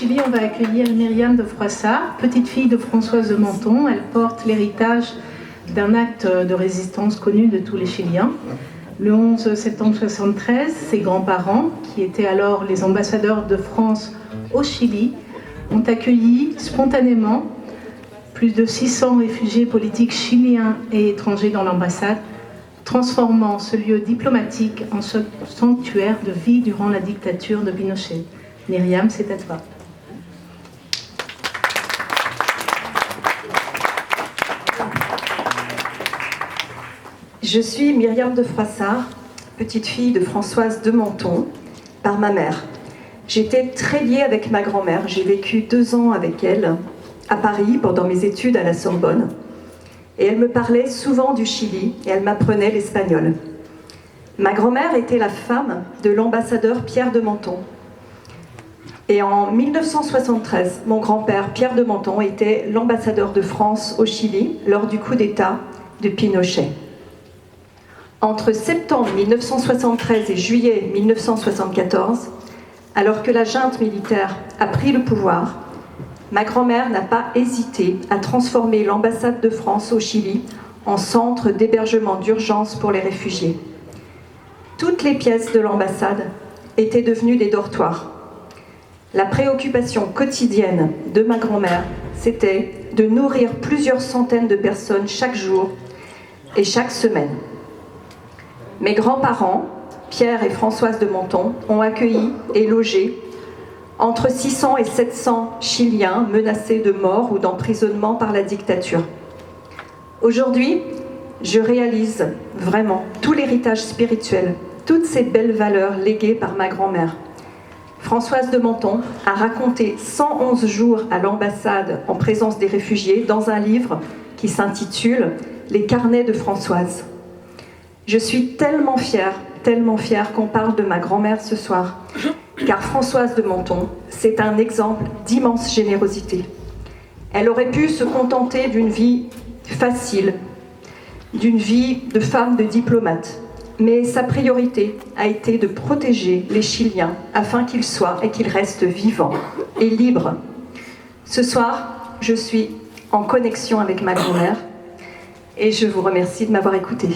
Chili, on va accueillir Myriam de Froissart, petite fille de Françoise de Menton. Elle porte l'héritage d'un acte de résistance connu de tous les Chiliens. Le 11 septembre 1973, ses grands-parents, qui étaient alors les ambassadeurs de France au Chili, ont accueilli spontanément plus de 600 réfugiés politiques chiliens et étrangers dans l'ambassade, transformant ce lieu diplomatique en sanctuaire de vie durant la dictature de Pinochet. Myriam, c'est à toi. Je suis Myriam de Froissart, petite fille de Françoise de Menton, par ma mère. J'étais très liée avec ma grand-mère. J'ai vécu 2 ans avec elle à Paris pendant mes études à la Sorbonne. Et elle me parlait souvent du Chili et elle m'apprenait l'espagnol. Ma grand-mère était la femme de l'ambassadeur Pierre de Menton. Et en 1973, mon grand-père Pierre de Menton était l'ambassadeur de France au Chili lors du coup d'État de Pinochet. Entre septembre 1973 et juillet 1974, alors que la junte militaire a pris le pouvoir, ma grand-mère n'a pas hésité à transformer l'ambassade de France au Chili en centre d'hébergement d'urgence pour les réfugiés. Toutes les pièces de l'ambassade étaient devenues des dortoirs. La préoccupation quotidienne de ma grand-mère, c'était de nourrir plusieurs centaines de personnes chaque jour et chaque semaine. Mes grands-parents, Pierre et Françoise de Menton, ont accueilli et logé entre 600 et 700 Chiliens menacés de mort ou d'emprisonnement par la dictature. Aujourd'hui, je réalise vraiment tout l'héritage spirituel, toutes ces belles valeurs léguées par ma grand-mère. Françoise de Menton a raconté 111 jours à l'ambassade en présence des réfugiés dans un livre qui s'intitule « Les carnets de Françoise ». Je suis tellement fière qu'on parle de ma grand-mère ce soir, car Françoise de Menton, c'est un exemple d'immense générosité. Elle aurait pu se contenter d'une vie facile, d'une vie de femme de diplomate, mais sa priorité a été de protéger les Chiliens afin qu'ils soient et qu'ils restent vivants et libres. Ce soir, je suis en connexion avec ma grand-mère et je vous remercie de m'avoir écoutée.